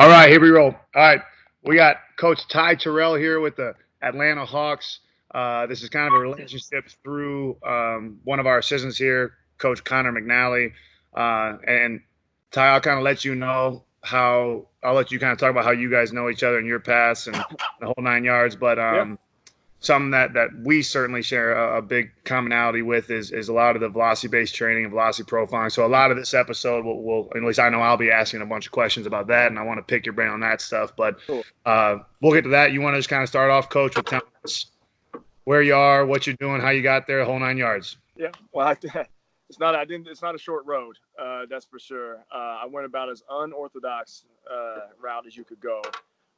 All right, here we roll. All right, we got Coach Terrell here with the Atlanta Hawks. This is kind of a relationship through one of our assistants here, Coach Connor McNally. And Ty, I'll kind of let you know how I'll let you kind of talk about how you guys know each other in your past and the whole 9 yards. But Yeah. something that we certainly share a big commonality with is a lot of the velocity based training and velocity profiling. So a lot of this episode will at least I know I'll be asking a bunch of questions about that, and I want to pick your brain on that stuff. But Cool. we'll get to that. You want to just kind of start off, Coach, with telling us where you are, what you're doing, how you got there, the whole 9 yards. Yeah. Well, it's not. I didn't. It's not a short road. That's for sure. I went about as unorthodox route as you could go.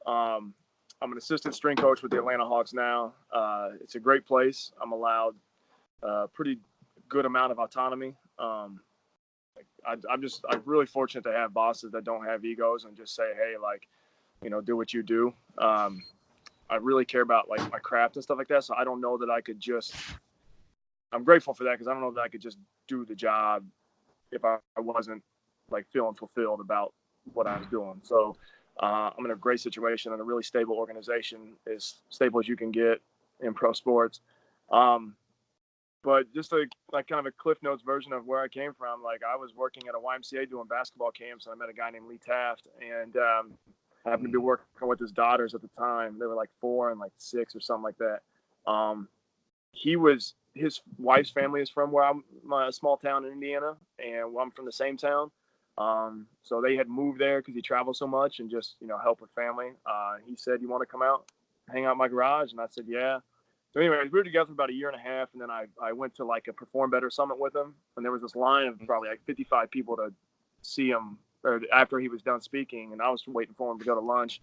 Um, I'm an assistant strength coach with the Atlanta Hawks now. It's a great place. I'm allowed a pretty good amount of autonomy. I'm really fortunate to have bosses that don't have egos and just say, hey, like, do what you do. I really care about like my craft and stuff like that. So I don't know that I could just. I'm grateful for that because I don't know that I could just do the job if I wasn't like feeling fulfilled about what I was doing. So I'm in a great situation and a really stable organization, as stable as you can get in pro sports. But just like kind of a Cliff Notes version of where I came from. Like I was working at a YMCA doing basketball camps, and I met a guy named Lee Taft, and I happened to be working with his daughters at the time. They were like 4 and like 6 or something like that. His wife's family is from where I'm, a small town in Indiana, and I'm from the same town. So they had moved there because he traveled so much and just help with family. He said, "You want to come out, hang out in my garage?" And I said, "Yeah." So anyway, we were together for about a year and a half, and then I went to like a Perform Better summit with him, and there was this line of probably like 55 people to see him or after he was done speaking, and I was waiting for him to go to lunch.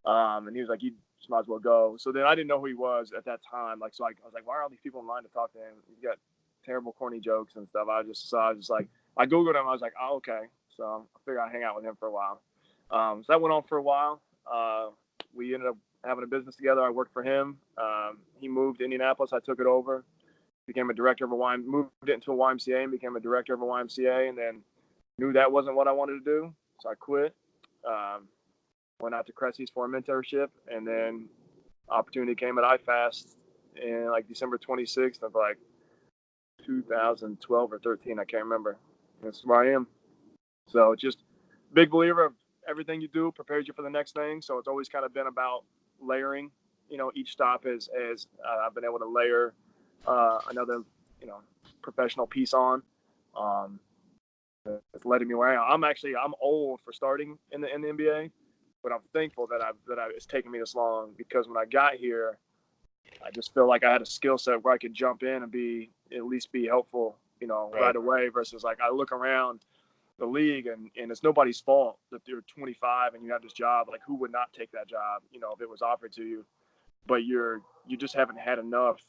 And he was like, "You just might as well go." So then I didn't know who he was at that time. Like, so I was like, "Why are all these people in line to talk to him? He's got terrible, corny jokes and stuff." I was just like, I Googled him. I was like, "Oh, okay." So I figured I'd hang out with him for a while. So that went on for a while. We ended up having a business together. I worked for him. He moved to Indianapolis. I took it over, became a director of moved it into a YMCA and became a director of a YMCA, and then knew that wasn't what I wanted to do. So I quit. Went out to Cressy's for a mentorship, and then opportunity came at iFast in like December 26th of like 2012 or 13. I can't remember. That's where I am. So just big believer of everything you do prepares you for the next thing. So it's always kind of been about layering. Each stop as I've been able to layer another professional piece on. It's letting me where I'm old for starting in the NBA, but I'm thankful that it's taken me this long, because when I got here, I just feel like I had a skill set where I could jump in and at least be helpful, right away, versus like I look around the league and it's nobody's fault that you're 25 and you have this job. Like, who would not take that job, if it was offered to you? But you just haven't had enough.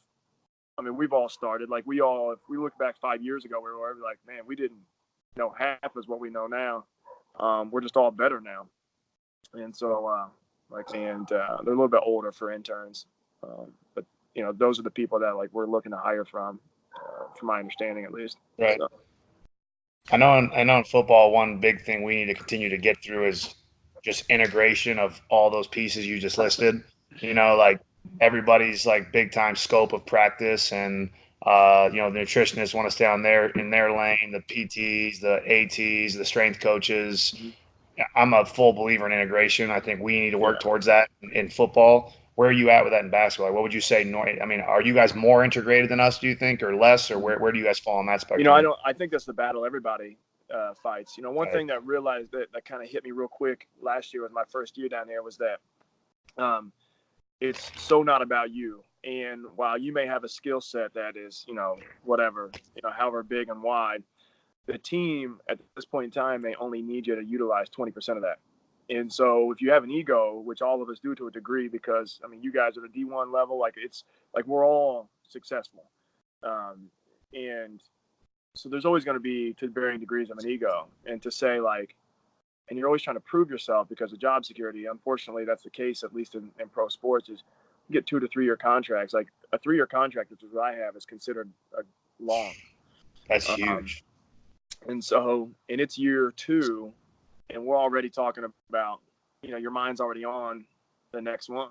I mean, we've all started, like if we look back 5 years ago, we were like, man, we didn't know half as what we know now. We're just all better now. And so, they're a little bit older for interns. But those are the people that like we're looking to hire from my understanding, at least. Right. So. I know in football, one big thing we need to continue to get through is just integration of all those pieces you just listed. Like everybody's like big time scope of practice, and the nutritionists want to stay on in their lane, the PTs, the ATs, the strength coaches. I'm a full believer in integration. I think we need to work towards that in football. Where are you at with that in basketball? Like, what would you say? I mean, are you guys more integrated than us, do you think, or less, or where do you guys fall on that spectrum? I think that's the battle everybody fights. One thing that realized that kind of hit me real quick last year was my first year down there was that it's so not about you. And while you may have a skill set that is, whatever, however big and wide, the team at this point in time, they only need you to utilize 20% of that. And so if you have an ego, which all of us do to a degree, because I mean, you guys are the D1 level, like it's like we're all successful. And so there's always going to be, to varying degrees, of an ego, and to say like, and you're always trying to prove yourself because of job security. Unfortunately, that's the case, at least in pro sports, is you get 2 to 3 year contracts. Like a 3 year contract, which is what I have, is considered a long. That's huge. And so, and it's year 2, and we're already talking about, your mind's already on the next one.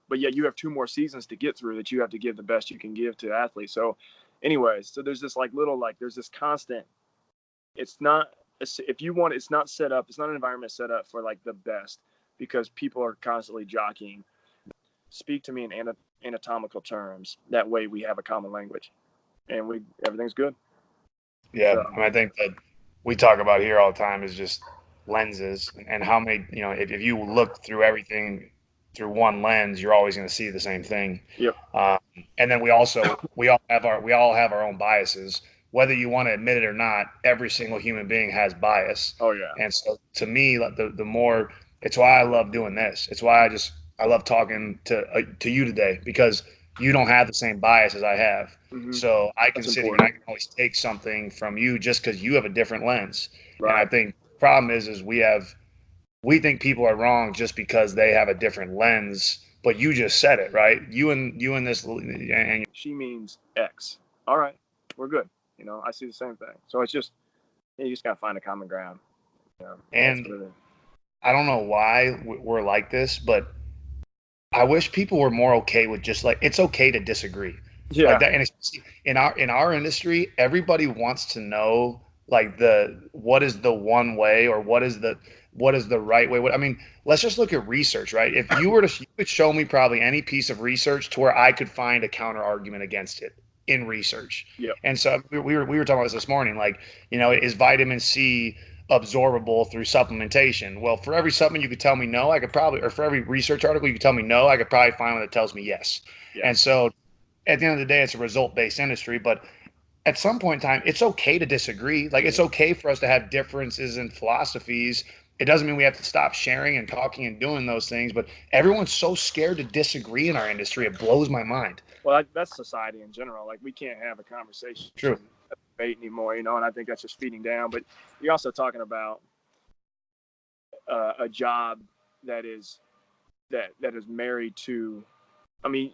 But yet you have 2 more seasons to get through that you have to give the best you can give to athletes. So, anyways, so there's this there's this constant. It's not if you want. It's not set up. It's not an environment set up for like the best because people are constantly jockeying. Speak to me in anatomical terms. That way we have a common language, and everything's good. Yeah, So, I mean, I think that we talk about here all the time is just lenses and how many, if you look through everything through one lens, you're always going to see the same thing. yep. Um, and then we all have our own biases, whether you want to admit it or not. Every single human being has bias, Oh yeah. and so to me, like, the more it's why I love doing this. It's why I love talking to you today because you don't have the same bias as I have. Hmm. So I can That's sit here and I important. can always take something from you just because you have a different lens. And I Right. think the problem is we think people are wrong just because they have a different lens. But you just said it, right? You and this and She means X. All right, we're good. I see the same thing. So it's just you just gotta find a common ground. That's and what it is. I don't know why we're like this, but I wish people were more okay with just like it's okay to disagree, like Yeah. that. And especially in our industry, everybody wants to know like the what is the one way or what is the right way. I mean, let's just look at research, right? If you could show me probably any piece of research to where I could find a counter argument against it in research. Yep. And so we were talking about this morning, like is vitamin C absorbable through supplementation. Well, for every supplement you could tell me no, I could probably, or for every research article you could tell me no, I could probably find one that tells me yes. Yeah. And so at the end of the day, it's a result based industry. But at some point in time, it's okay to disagree. Like it's Mhm. okay for us to have differences in philosophies. It doesn't mean we have to stop sharing and talking and doing those things, but everyone's so scared to disagree in our industry. It blows my mind. Well, that's society in general. Like we can't have a conversation, True. a debate anymore. And I think that's just feeding down. But you're also talking about a job that is that is married to. I mean,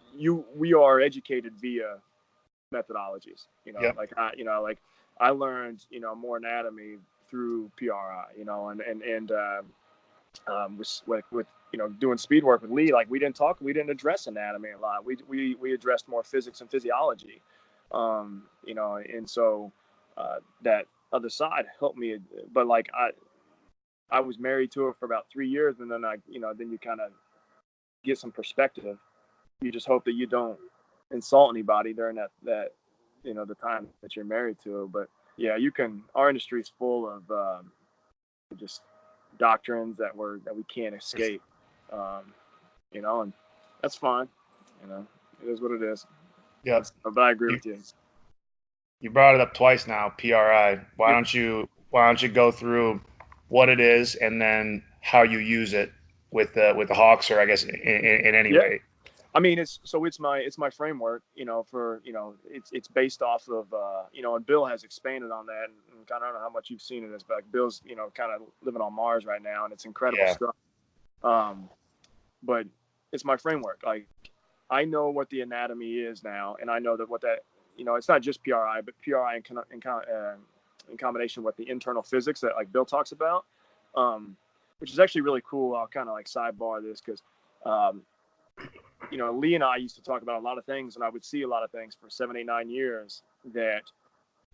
we are educated via methodologies. Yep. Like I learned more anatomy through PRI. With doing speed work with Lee, like we didn't address anatomy a lot. We addressed more physics and physiology. And so that other side helped me. But like I was married to her for about 3 years, and then then you kind of get some perspective. You just hope that you don't insult anybody during that the time that you're married to her. But yeah, you can. Our industry is full of just doctrines that we can't escape. Um, and that's fine. It is what it is. Yep. But I agree You with you. you brought it up twice now, PRI. Why Yep. don't you go through what it is and then how you use it with the Hawks or I guess in any Yeah. way. I mean, it's my framework. It's based off of and Bill has expanded on that, and I don't know how much you've seen of this, but like Bill's kind of living on Mars right now, and it's incredible Yeah. stuff. Um, but it's my framework. Like I know what the anatomy is now, and I know that what that it's not just PRI, but PRI in combination with the internal physics that like Bill talks about, which is actually really cool. I'll kind of like sidebar this because um, Lee and I used to talk about a lot of things, and I would see a lot of things for 7, 8, 9 years that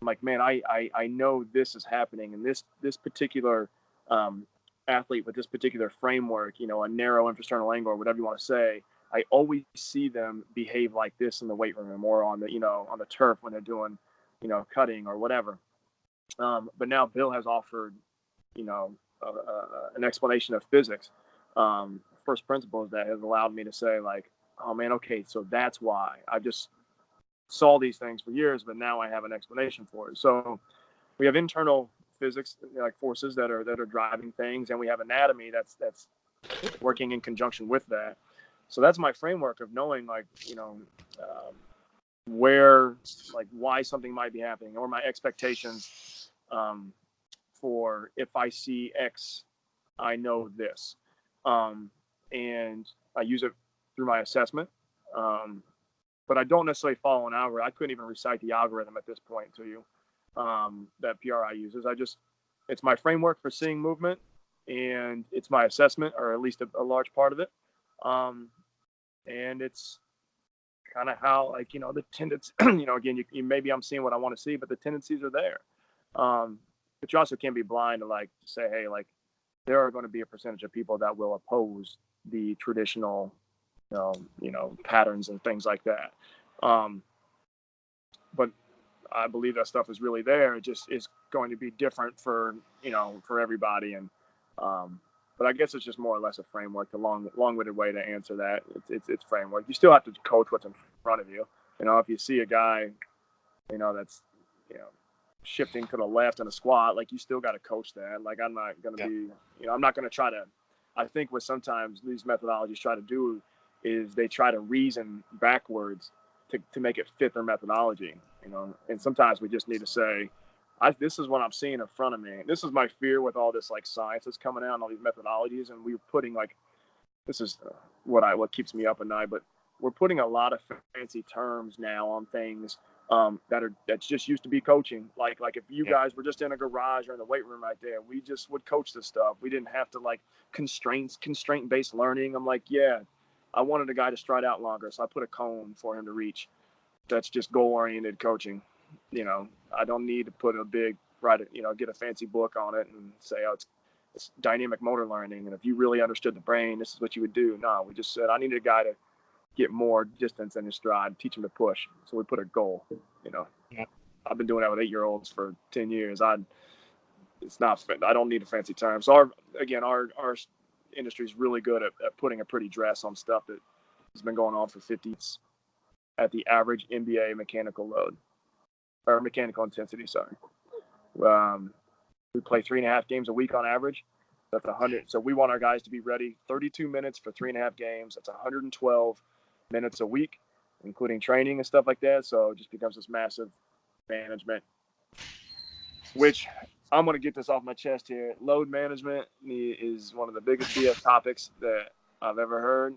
I'm like, man, I know this is happening, and this particular um, athlete with this particular framework, a narrow infrasternal angle or whatever you want to say, I always see them behave like this in the weight room or on the turf when they're doing, cutting or whatever. But now Bill has offered, an explanation of physics, first principles that has allowed me to say like, oh man, okay, so that's why I just saw these things for years, but now I have an explanation for it. So we have internal physics, like forces that are driving things, and we have anatomy that's working in conjunction with that. So that's my framework of knowing like where like why something might be happening or my expectations for if I see X, I know this, and I use it through my assessment. Um, but I don't necessarily follow an algorithm. I couldn't even recite the algorithm at this point to you that PRI uses. It's my framework for seeing movement, and it's my assessment, or at least a large part of it. Um, and it's kind of how, like, the tendency, again, maybe I'm seeing what I want to see, but the tendencies are there. But you also can't be blind to, like, say, hey, like, there are going to be a percentage of people that will oppose the traditional, patterns and things like that. Um, but I believe that stuff is really there. It just is going to be different for everybody. And but I guess it's just more or less a framework. The long-winded way to answer that. It's framework. You still have to coach what's in front of you. If you see a guy, that's shifting to the left in a squat, like, you still got to coach that. Like, I'm not going to be, I'm not going to try to. I think what sometimes these methodologies try to do is they try to reason backwards to make it fit their methodology. And sometimes we just need to say, this is what I'm seeing in front of me. This is my fear with all this, like, science that's coming out and all these methodologies, and we're putting, like, this is what keeps me up at night, but we're putting a lot of fancy terms now on things that's just used to be coaching. Like if you guys were just in a garage or in the weight room right there, we just would coach this stuff. We didn't have to, like, constraint-based learning. I'm like, yeah, I wanted a guy to stride out longer, so I put a cone for him to reach. That's just goal-oriented coaching. I don't need to put a big get a fancy book on it and say, oh, it's dynamic motor learning, and if you really understood the brain, this is what you would do. No, we just said I needed a guy to get more distance in his stride, teach him to push. So we put a goal. Yeah. I've been doing that with 8-year-olds for 10 years. I don't need a fancy term. So our industry is really good at putting a pretty dress on stuff that has been going on for 50 at the average NBA mechanical load, or mechanical intensity. Sorry. We play 3.5 games a week on average. That's 100. So we want our guys to be ready 32 minutes for 3.5 games. That's 112 minutes a week, including training and stuff like that. So it just becomes this massive management, which I'm going to get this off my chest here. Load management is one of the biggest BS topics that I've ever heard.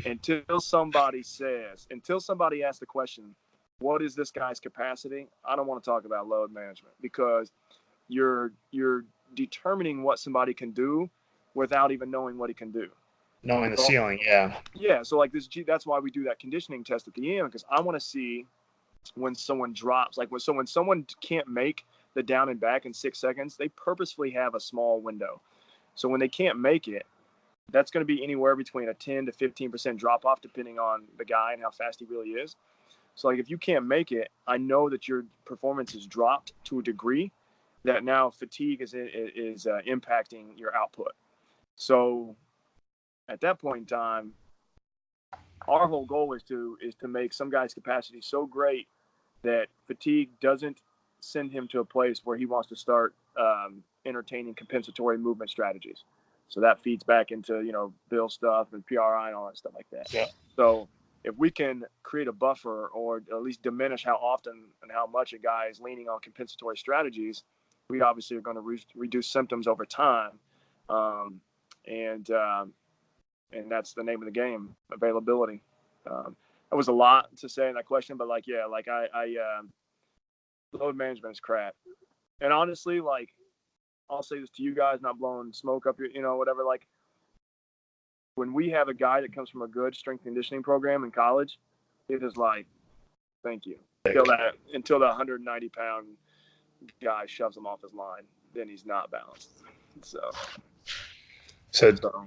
Until somebody asks the question, what is this guy's capacity? I don't want to talk about load management, because you're determining what somebody can do without even knowing what he can do. Knowing the ceiling, yeah. Yeah, so like that's why we do that conditioning test at the end, because I want to see when someone drops, like when someone can't make the down and back in 6 seconds, they purposefully have a small window. So when they can't make it, that's going to be anywhere between a 10 to 15% drop off, depending on the guy and how fast he really is. So, like, if you can't make it, I know that your performance is dropped to a degree that now fatigue is impacting your output. So at that point in time, our whole goal is to make some guy's capacity so great that fatigue doesn't send him to a place where he wants to start entertaining compensatory movement strategies. So that feeds back into Bill stuff and PRI and all that stuff like that. Yeah. So if we can create a buffer, or at least diminish how often and how much a guy is leaning on compensatory strategies, we obviously are going to reduce symptoms over time. And that's the name of the game, availability. That was a lot to say in that question, but load management is crap. And honestly, like, I'll say this to you guys, not blowing smoke up your, whatever. Like, when we have a guy that comes from a good strength conditioning program in college, it is like, thank you. Until the 190-pound guy shoves him off his line, then he's not balanced. So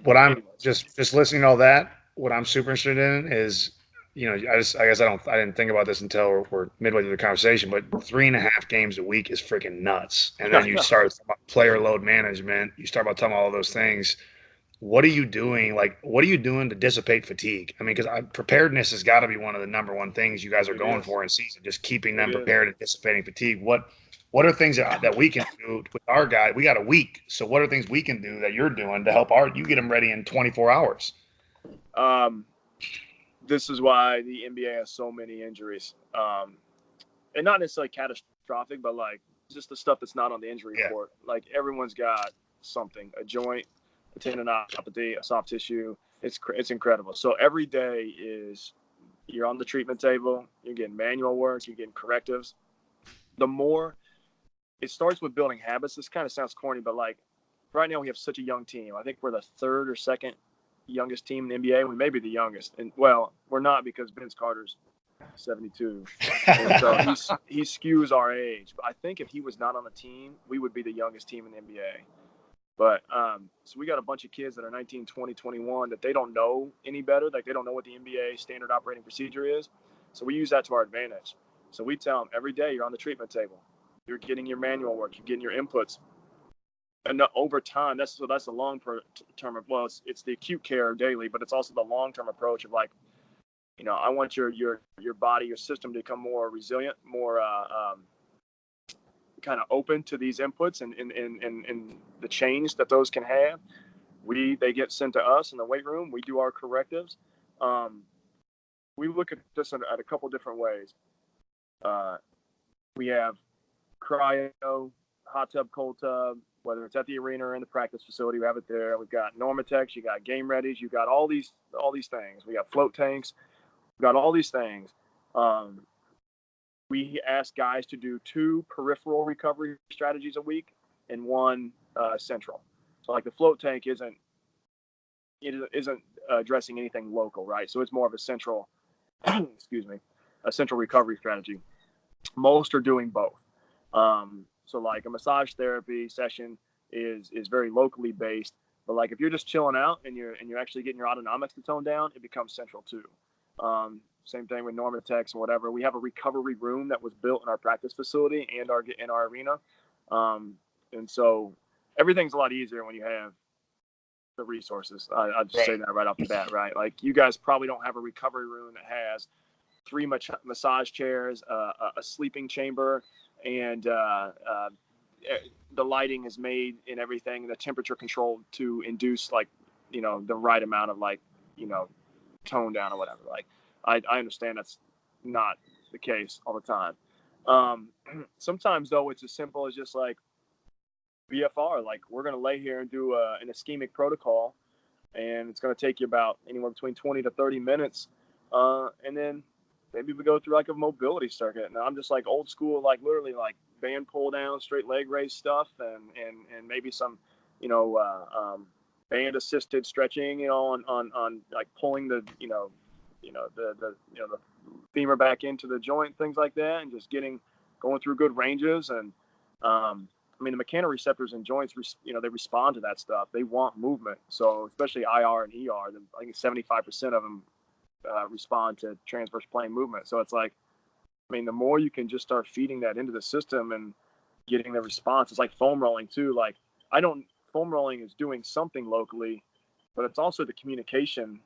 what I'm just listening to all that, what I'm super interested in is, I guess I didn't think about this until we're midway through the conversation, but 3.5 games a week is freaking nuts. And then you start talking about player load management. You start about talking about all those things. What are you doing? Like, what are you doing to dissipate fatigue? I mean, because preparedness has got to be one of the number one things you guys are going for in season, just keeping them prepared and dissipating fatigue. What are things that we can do with our guy? We got a week. So what are things we can do that you're doing to help you get them ready in 24 hours? This is why the NBA has so many injuries. And not necessarily catastrophic, but like just the stuff that's not on the injury report. Like, everyone's got something, a joint, a tendinopathy, a soft tissue. It's incredible. So every day you're on the treatment table, you're getting manual work, you're getting correctives. The more, it starts with building habits. This kind of sounds corny, but like, right now we have such a young team. I think we're the third or second youngest team in the NBA. We may be the youngest, and well, we're not because Vince Carter's 72, and so he skews our age. But I think if he was not on the team, we would be the youngest team in the NBA. But so we got a bunch of kids that are 19, 20, 21 that they don't know any better. Like they don't know what the NBA standard operating procedure is. So we use that to our advantage. So we tell them every day you're on the treatment table. You're getting your manual work. You're getting your inputs. And over time, that's the long term. Well, it's the acute care daily, but it's also the long term approach of like, I want your body, your system to become more resilient, more kind of open to these inputs and the change that those can have. They get sent to us in the weight room. We do our correctives. We look at this at a couple different ways. We have cryo, hot tub, cold tub, whether it's at the arena or in the practice facility, we have it there. We've got Normatex, you got game readies, you got all these things. We got float tanks, we got all these things. We ask guys to do 2 peripheral recovery strategies a week and 1 central. So like the float tank isn't addressing anything local, right? So it's more of a central, excuse me, a central recovery strategy. Most are doing both. So like a massage therapy session is very locally based, but like if you're just chilling out and you're actually getting your autonomics to tone down, it becomes central too. Same thing with Normatex and whatever. We have a recovery room that was built in our practice facility and in our arena, and so everything's a lot easier when you have the resources. I'll just say that right off the bat, right? Like you guys probably don't have a recovery room that has 3 massage chairs, a sleeping chamber, and the lighting is made and everything, the temperature controlled to induce like, the right amount of like, tone down or whatever. Like I understand that's not the case all the time. Sometimes though, it's as simple as just like BFR, like we're going to lay here and do an ischemic protocol, and it's going to take you about anywhere between 20 to 30 minutes. And then maybe we go through like a mobility circuit. Now I'm just like old school, like literally like band pull down, straight leg raise stuff, and maybe some, band assisted stretching, on like pulling the femur back into the joint, things like that, and just going through good ranges. And the mechanoreceptors in joints, they respond to that stuff. They want movement. So especially IR and ER, I think 75% of them respond to transverse plane movement. So it's like, the more you can just start feeding that into the system and getting the response. It's like foam rolling too. Like foam rolling is doing something locally, but it's also the communication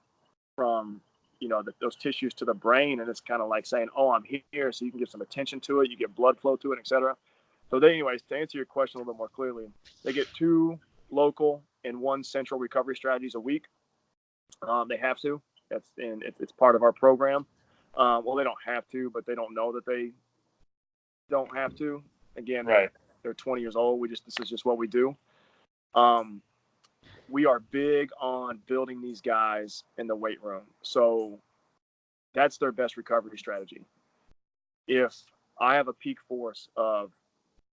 from, those tissues to the brain. And it's kind of like saying, oh, I'm here. So you can give some attention to it. You get blood flow to it, etc. So anyways, to answer your question a little bit more clearly, they get 2 local and 1 central recovery strategies a week. They have to. It's part of our program. Well, they don't have to, but they don't know that they don't have to. Again, right. They're 20 years old. This is just what we do. We are big on building these guys in the weight room. So that's their best recovery strategy. If I have a peak force of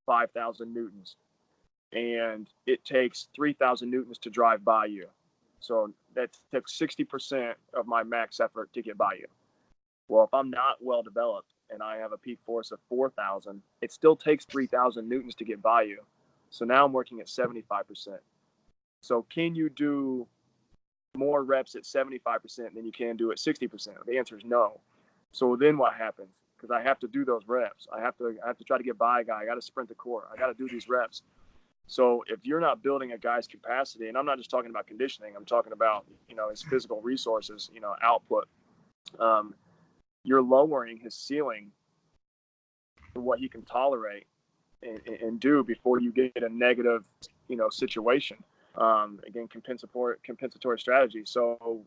5,000 newtons and it takes 3,000 newtons to drive by you, so that takes 60% of my max effort to get by you. Well, if I'm not well developed and I have a peak force of 4,000, it still takes 3,000 newtons to get by you. So now I'm working at 75%. So can you do more reps at 75% than you can do at 60%? The answer is no. So then what happens? Because I have to do those reps. I have to try to get by a guy. I got to sprint the core. I got to do these reps. So if you're not building a guy's capacity, and I'm not just talking about conditioning, I'm talking about, his physical resources, output, you're lowering his ceiling for what he can tolerate and do before you get a negative, situation. Again, compensatory strategy. So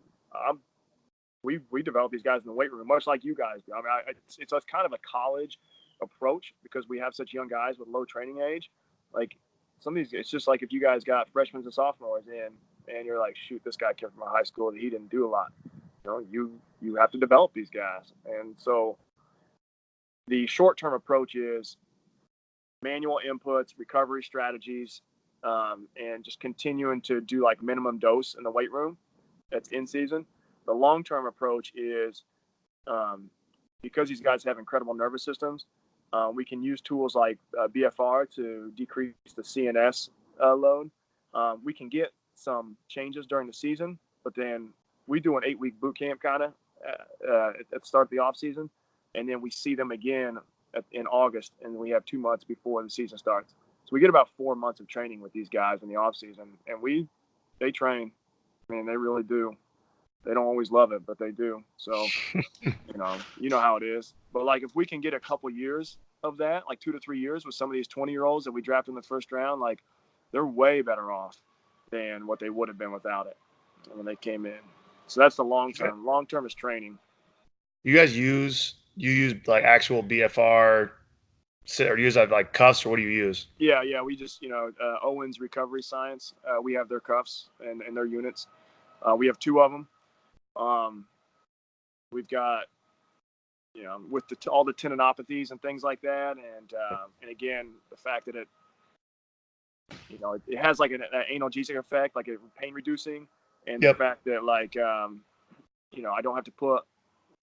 we develop these guys in the weight room, much like you guys do. It's kind of a college approach because we have such young guys with low training age. Like some of these, it's just like if you guys got freshmen and sophomores in, and you're like, shoot, this guy came from a high school that he didn't do a lot. You have to develop these guys, and so the short-term approach is manual inputs, recovery strategies, and just continuing to do like minimum dose in the weight room. That's in season. The long term approach is um, because these guys have incredible nervous systems. We can use tools like BFR to decrease the CNS load. We can get some changes during the season, but then we do an 8-week boot camp kind of at the start of the off season, and then we see them again in August, and we have 2 months before the season starts. So we get about 4 months of training with these guys in the off season, and they train. I mean, they really do. They don't always love it, but they do. So you know how it is. But like, if we can get a couple years of that, like 2 to 3 years with some of these 20-year-olds that we draft in the first round, like they're way better off than what they would have been without it when they came in. So that's the long term. Long term is training. You guys use like actual BFR, or use like cuffs, or what do you use? Yeah. We just Owens Recovery Science. We have their cuffs and their units. We have two of them. We've got with all the tendinopathies and things like that, and again the fact that it has like an analgesic effect, like a pain reducing, and the Yep. fact that like I don't have to put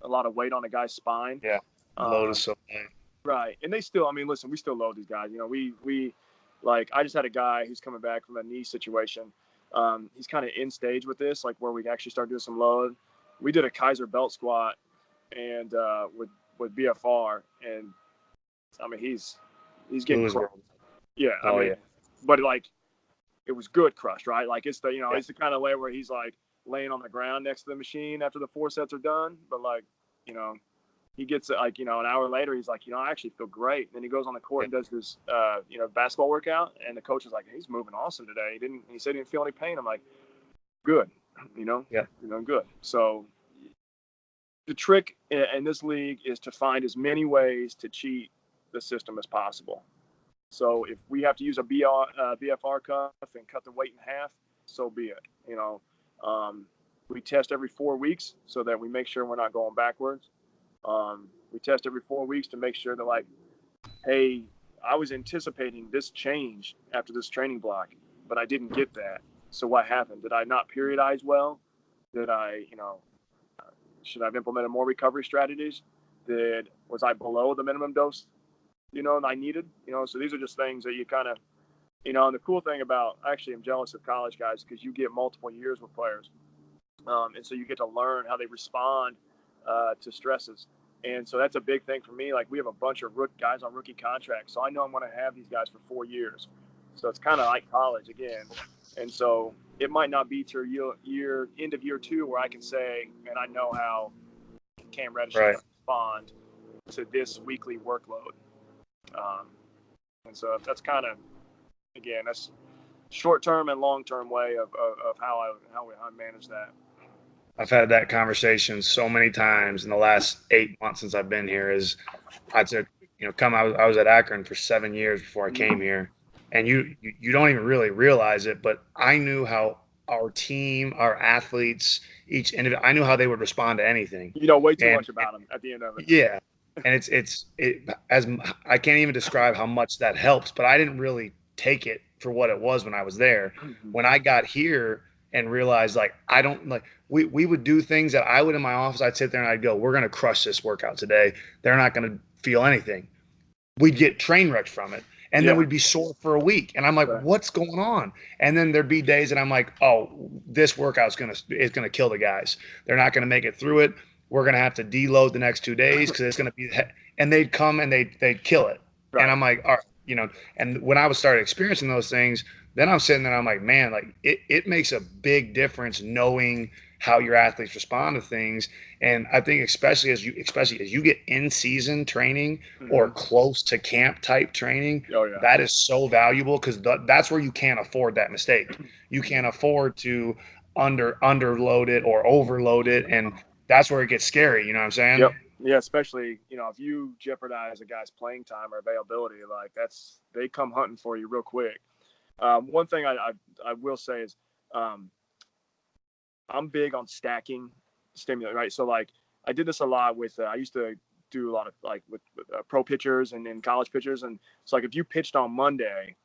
a lot of weight on a guy's spine. Yeah. Load is so high. Right, and they still, I mean, listen, we still load these guys. We like, I just had a guy who's coming back from a knee situation. He's kind of in stage with this, like where we actually start doing some load. We did a Kaiser belt squat and with BFR, and I mean he's getting crushed. Yeah, I mean, yeah. but like it was good crushed, right? Like it's the it's the kind of way where he's like laying on the ground next to the machine after the 4 sets are done, but like he gets it like an hour later he's like I actually feel great. And then he goes on the court and does his basketball workout, and the coach is like, he's moving awesome today. He said he didn't feel any pain. I'm like, good, Yeah. good. So the trick in this league is to find as many ways to cheat the system as possible. So if we have to use a BFR cuff and cut the weight in half, so be it. We test every 4 weeks so that we make sure we're not going backwards. We test every 4 weeks to make sure that, like, hey, I was anticipating this change after this training block, but I didn't get that. So what happened? Did I not periodize well? Did I, should I have implemented more recovery strategies? Was I below the minimum dose, I needed? So these are just things that you kind of, and the cool thing about, actually, I'm jealous of college guys because you get multiple years with players. And so you get to learn how they respond to stresses. And so that's a big thing for me. Like, we have a bunch of guys on rookie contracts, so I know I'm going to have these guys for 4 years. So it's kind of like college again. And so it might not be to end of year 2 where I can say, and I know how Cam Reddish is going to respond to this weekly workload. And so that's kind of, again, that's short-term and long-term way of how I manage that. I've had that conversation so many times in the last 8 months since I've been here. I was at Akron for 7 years before I came here, and you don't even really realize it, but I knew how our team, our athletes, each individual, I knew how they would respond to anything. You know way too much about them at the end of it. Yeah, and as I can't even describe how much that helps, but I didn't really take it for what it was when I was there. When I got here and realized, like, I don't like, we would do things that I would in my office. I'd sit there and I'd go, we're going to crush this workout today. They're not going to feel anything. We'd get train wrecked from it. And then we'd be sore for a week. And I'm like, what's going on? And then there'd be days that I'm like, oh, this workout's going to kill the guys. They're not going to make it through it. We're going to have to deload the next 2 days because it's going to be, and they'd come and they'd kill it. Right. And I'm like, all right, and when I was started experiencing those things, then I'm sitting there, I'm like, man, like it makes a big difference knowing how your athletes respond to things. And I think especially as you get in season training or close to camp type training, that is so valuable because that's where you can't afford that mistake. You can't afford to underload it or overload it, and that's where it gets scary. You know what I'm saying? Yep. Yeah, especially if you jeopardize a guy's playing time or availability, like they come hunting for you real quick. One thing I will say is I'm big on stacking stimulant, right? So like I did this a lot with I used to do a lot of like with pro pitchers and college pitchers, and it's like if you pitched on Monday,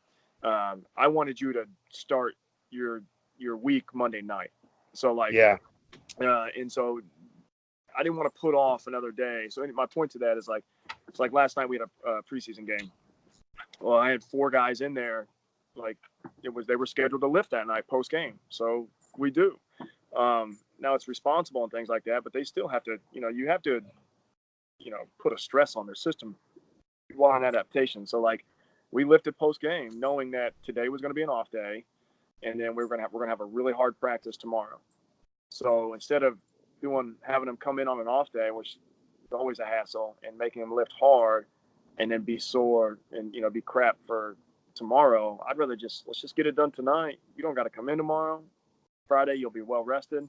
I wanted you to start your week Monday night. So like, Yeah. and so I didn't want to put off another day. So my point to that is like, it's like last night we had a preseason game. Well, I had 4 guys in there, like they were scheduled to lift that night post game. So we do. Now it's responsible and things like that, but they still have to, you have to, put a stress on their system while on adaptation. So like we lifted post game, knowing that today was going to be an off day, and then we're gonna have a really hard practice tomorrow. So instead of having them come in on an off day, which is always a hassle, and making them lift hard, and then be sore and be crap for tomorrow, I'd rather let's just get it done tonight. You don't got to come in tomorrow. Friday you'll be well rested.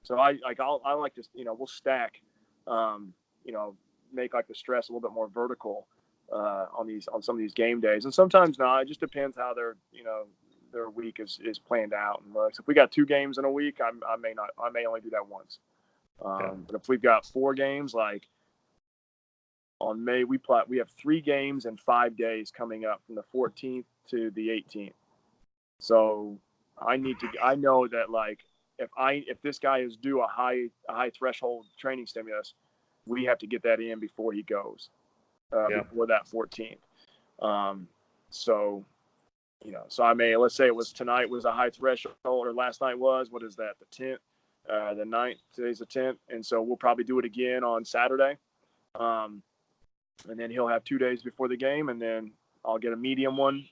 So I like to we'll stack, you know, make like the stress a little bit more vertical on some of these game days, and sometimes not. It just depends how their week is planned out. And so if we got 2 games in a week, I may only do that once. Yeah. But if we've got 4 games, like on May, we have 3 games in 5 days coming up from the 14th to the 18th. So I know that like if this guy is due a high threshold training stimulus, we have to get that in before he goes, before that 14th. So so let's say it was tonight was a high threshold, or last night was, what is that, the 10th, the 9th, today's the 10th. And so we'll probably do it again on Saturday. And then he'll have 2 days before the game, and then I'll get a medium one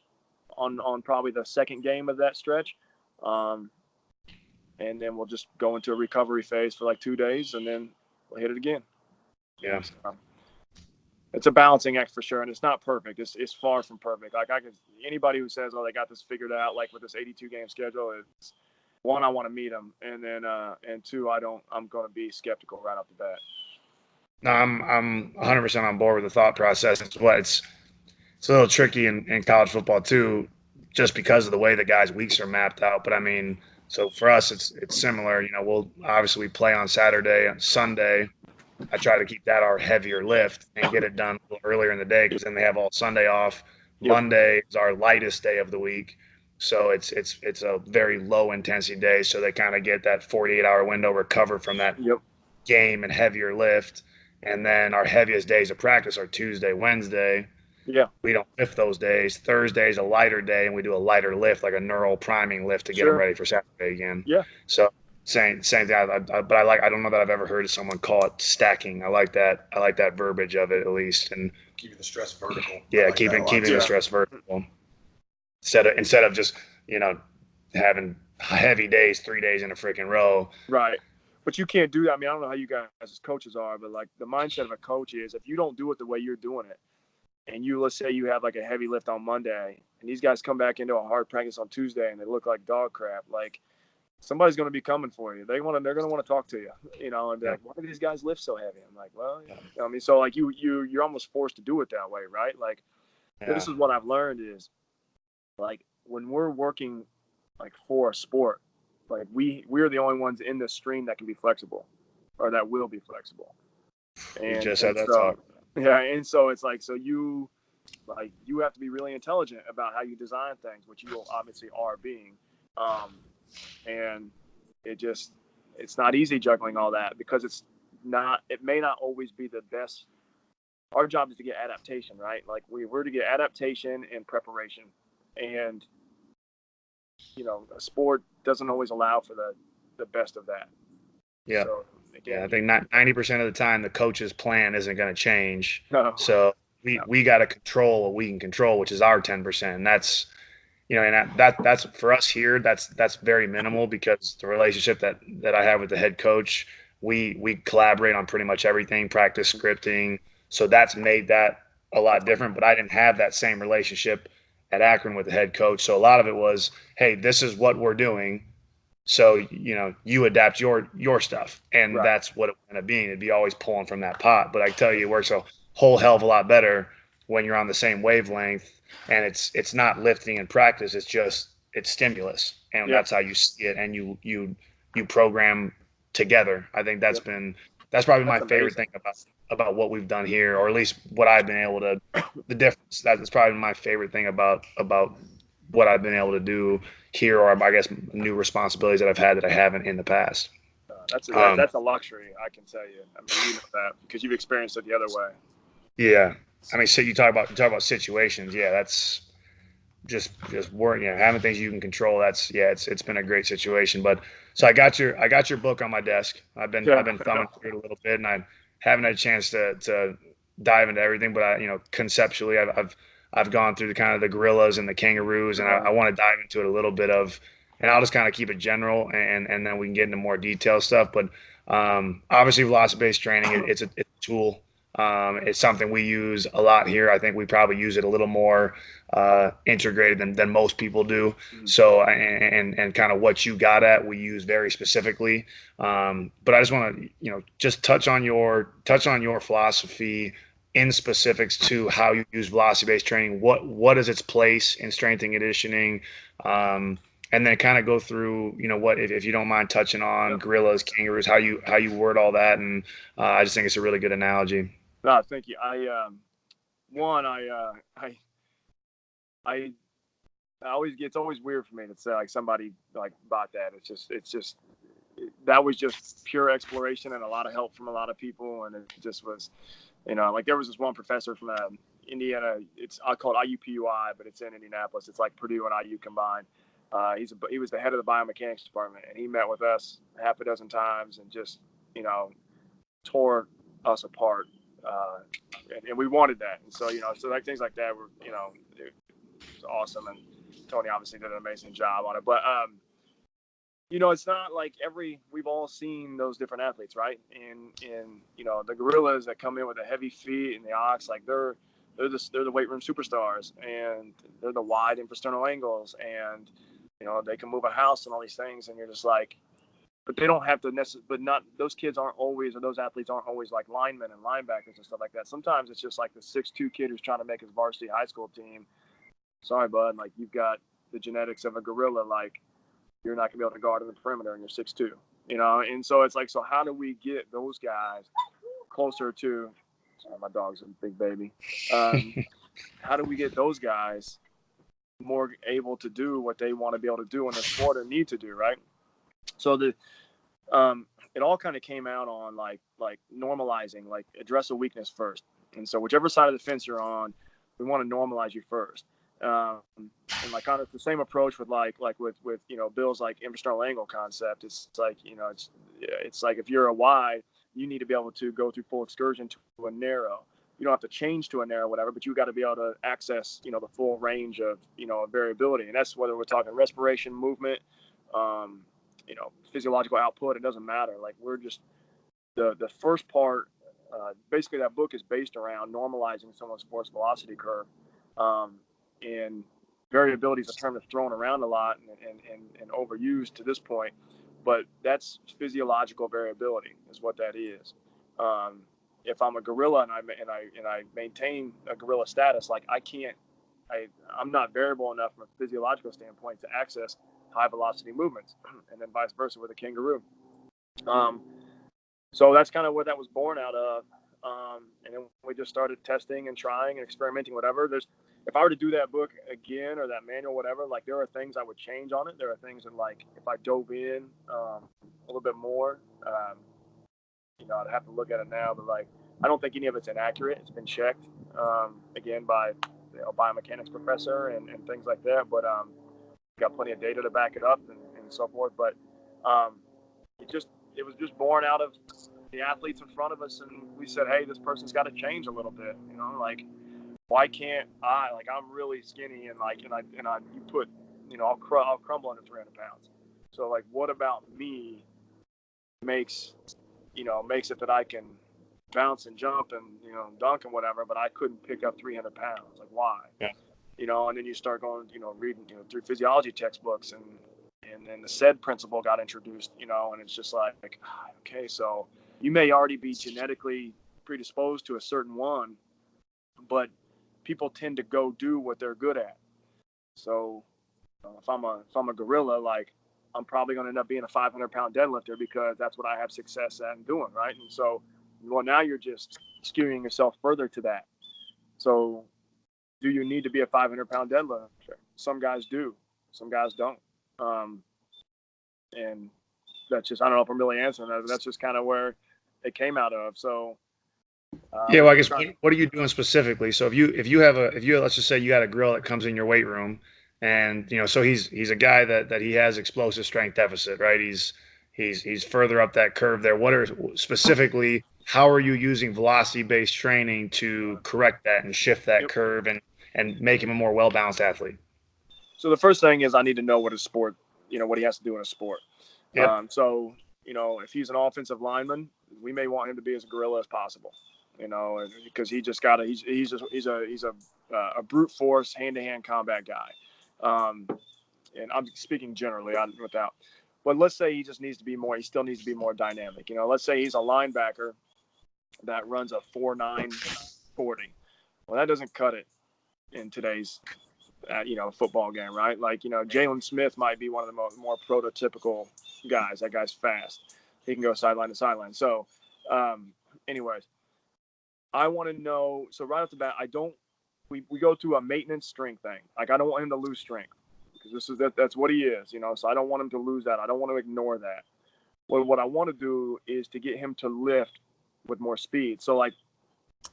on probably the second game of that stretch. And then we'll just go into a recovery phase for like 2 days, and then we'll hit it again. Yeah. It's a balancing act for sure, and it's not perfect. It's far from perfect. Like anybody who says, "Oh, they got this figured out," like with this 82 game schedule, it's one, I want to meet them, and then and 2, I'm going to be skeptical right off the bat. No, I'm 100% on board with the thought process. It's a little tricky in college football too, just because of the way the guys' weeks are mapped out. But I mean, so for us, it's similar. We'll obviously play on Saturday. On Sunday, I try to keep that our heavier lift and get it done a little earlier in the day, because then they have all Sunday off. Yep. Monday is our lightest day of the week, so it's a very low intensity day. So they kind of get that 48-hour window, recover from that Yep. game and heavier lift. And then our heaviest days of practice are Tuesday, Wednesday. Yeah. We don't lift those days. Thursday is a lighter day, and we do a lighter lift, like a neural priming lift, to get them Sure. ready for Saturday again. Yeah. So same thing. But I don't know that I've ever heard someone call it stacking. I like that verbiage of it, at least. And keeping the stress vertical. yeah, like keeping too. the stress vertical instead of just having heavy days 3 days in a freaking row. Right. But you can't do that. I mean, I don't know how you guys as coaches are, but like the mindset of a coach is, if you don't do it the way you're doing it, and let's say you have like a heavy lift on Monday, and these guys come back into a hard practice on Tuesday and they look like dog crap, like somebody's going to be coming for you. They're going to want to talk to you, and be like, why do these guys lift so heavy? I'm like, well, I mean, so like you're almost forced to do it that way, right? Like, this is what I've learned is, like, when we're working like for a sport, like we're the only ones in the stream that can be flexible, or that will be flexible. And, just had that talk. Yeah, and so it's like, so you have to be really intelligent about how you design things, which you obviously are being, and it's not easy juggling all that, because it may not always be the best. Our job is to get adaptation, right? Like we're to get adaptation and preparation, and a sport doesn't always allow for the best of that. Yeah. So, again, I think 90% of the time the coach's plan isn't going to change. No. So we got to control what we can control, which is our 10%. And that's, and that's for us here, that's very minimal, because the relationship that I have with the head coach, we collaborate on pretty much everything, practice, scripting. So that's made that a lot different. But I didn't have that same relationship at Akron with the head coach. So a lot of it was, hey, this is what we're doing. So, you adapt your stuff, and Right. That's what it would end up being. It'd be always pulling from that pot. But I tell you, it works a whole hell of a lot better when you're on the same wavelength, and it's not lifting in practice. It's stimulus, and that's how you see it, and you program together. I think that's probably my favorite thing about what we've done here, or at least what I've been able to. The difference, that's probably my favorite thing about what I've been able to do here, or I guess new responsibilities that I've had that I haven't in the past. That's a luxury, I can tell you. I mean, you know that because you've experienced it the other way. Yeah, I mean, so you talk about situations. Yeah, that's just work, having things you can control. That's yeah, it's been a great situation. But so I got your book on my desk. I've Yeah, been thumbing through it a little bit, and I haven't had a chance to dive into everything. But conceptually, I've gone through the kind of the gorillas and the kangaroos, and I want to dive into it a little bit of, and I'll just kind of keep it general, and then we can get into more detailed stuff. But obviously, velocity-based training, it's a tool. It's something we use a lot here. I think we probably use it a little more integrated than most people do. So and kind of what you got at, we use very specifically. But I just want to just touch on your philosophy in specifics to how you use velocity based training. What is its place in strength and conditioning? And then kind of go through, what if you don't mind touching on yeah. gorillas, kangaroos, how you word all that, and I just think it's a really good analogy. No, thank you. One, I I always it's always weird for me to say like somebody like bought that. It's just that was just pure exploration and a lot of help from a lot of people, and it just was, like there was this one professor from Indiana. I call it IUPUI, but it's in Indianapolis. It's like Purdue and IU combined. He was the head of the biomechanics department, and he met with us half a dozen times and just you know tore us apart. Uh, and we wanted that, and so like things like that were it was awesome, and Tony obviously did an amazing job on it. But it's not like we've all seen those different athletes, right? And the gorillas that come in with the heavy feet and the ox, like they're the weight room superstars, and they're the wide infrasternal angles, and they can move a house and all these things, and you're just like, but they don't have to necessarily. But not those kids aren't always, or those athletes aren't always like linemen and linebackers and stuff like that. Sometimes it's just like the 6'2" kid who's trying to make his varsity high school team. Sorry, bud. Like you've got the genetics of a gorilla. Like you're not gonna be able to guard in the perimeter, and you're 6'2". And so it's like, so how do we get those guys closer to? Sorry, my dog's a big baby. How do we get those guys more able to do what they want to be able to do in the sport or need to do, right? So it all kind of came out on like normalizing, like address a weakness first. And so whichever side of the fence you're on, we want to normalize you first. And like kind of the same approach with like with Bill's like infrasternal angle concept. It's like it's like if you're a wide, you need to be able to go through full excursion to a narrow. You don't have to change to a narrow, whatever, but you got to be able to access the full range of variability, and that's whether we're talking respiration, movement, um, physiological output. It doesn't matter. Like we're just the first part. Basically, that book is based around normalizing someone's force velocity curve. And variability is a term that's thrown around a lot and overused to this point, but that's physiological variability is what that is. If I'm a gorilla and I maintain a gorilla status, like I'm not variable enough from a physiological standpoint to access high velocity movements, and then vice versa with a kangaroo. Um, so that's kind of what that was born out of. And then we just started testing and trying and experimenting, whatever. If I were to do that book again or that manual, whatever, like there are things I would change on it. There are things that like if I dove in a little bit more, I'd have to look at it now. But like I don't think any of it's inaccurate. It's been checked again by biomechanics professor and things like that. But got plenty of data to back it up and so forth. But um, it was just born out of the athletes in front of us, and we said, hey, this person's got to change a little bit. Like why can't I? Like I'm really skinny, and like and I you put I'll crumble under 300 pounds. So like what about me makes makes it that I can bounce and jump and dunk and whatever, but I couldn't pick up 300 pounds. Like why? Yeah. And then you start going, reading, through physiology textbooks, and then the SAID principle got introduced, and it's just like, okay, so you may already be genetically predisposed to a certain one, but people tend to go do what they're good at. So if I'm a gorilla, like I'm probably going to end up being a 500-pound deadlifter because that's what I have success at doing, right? And so, well, now you're just skewing yourself further to that. So do you need to be a 500-pound deadlifter? some guys do, some guys don't. And that's just, I don't know if I'm really answering that, but that's just kind of where it came out of. So, Yeah, well, I guess what are you doing specifically? So if you let's just say you got a grill that comes in your weight room, and so he's a guy that he has explosive strength deficit, right? He's further up that curve there. What are specifically how are you using velocity based training to correct that and shift that yep. curve and make him a more well balanced athlete? So the first thing is I need to know what his sport, what he has to do in a sport. Yep. So if he's an offensive lineman, we may want him to be as gorilla as possible. Because he just got he's a brute force hand to hand combat guy. And I'm speaking generally without. But let's say he just needs to be more. He still needs to be more dynamic. Let's say he's a linebacker that runs a 4.9 40. Well, that doesn't cut it in today's football game, right? Like, Jalen Smith might be one of the more prototypical guys. That guy's fast. He can go sideline to sideline. So, anyways, I want to know. So right off the bat, we go through a maintenance strength thing. Like, I don't want him to lose strength because that's what he is, So I don't want him to lose that. I don't want to ignore that. What I want to do is to get him to lift with more speed. So, like,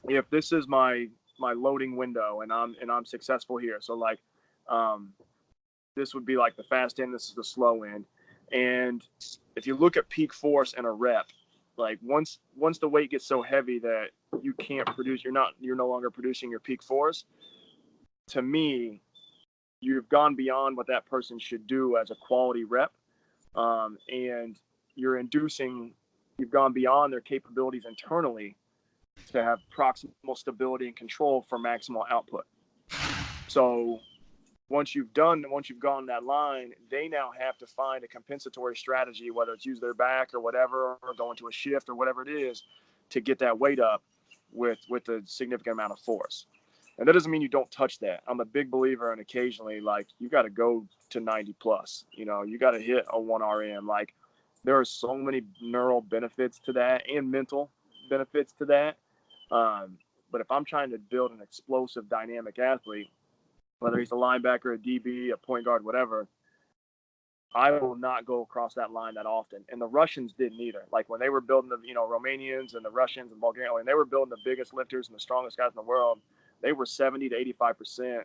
if this is my loading window and I'm successful here, so like this would be like the fast end, this is the slow end. And if you look at peak force and a rep, like once the weight gets so heavy that you can't produce, you're no longer producing your peak force, to me you've gone beyond what that person should do as a quality rep, and you've gone beyond their capabilities internally to have proximal stability and control for maximal output. So once you've gone that line, they now have to find a compensatory strategy, whether it's use their back or whatever, or go into a shift or whatever it is, to get that weight up with a significant amount of force. And that doesn't mean you don't touch that. I'm a big believer in occasionally, like, you got to go to 90 plus. You got to hit a 1 RM. Like, there are so many neural benefits to that and mental benefits to that. But if I'm trying to build an explosive, dynamic athlete, whether he's a linebacker, a DB, a point guard, whatever, I will not go across that line that often. And the Russians didn't either. Like, when they were building the, Romanians and the Russians and Bulgarians, when they were building the biggest lifters and the strongest guys in the world, they were 70 to 85%.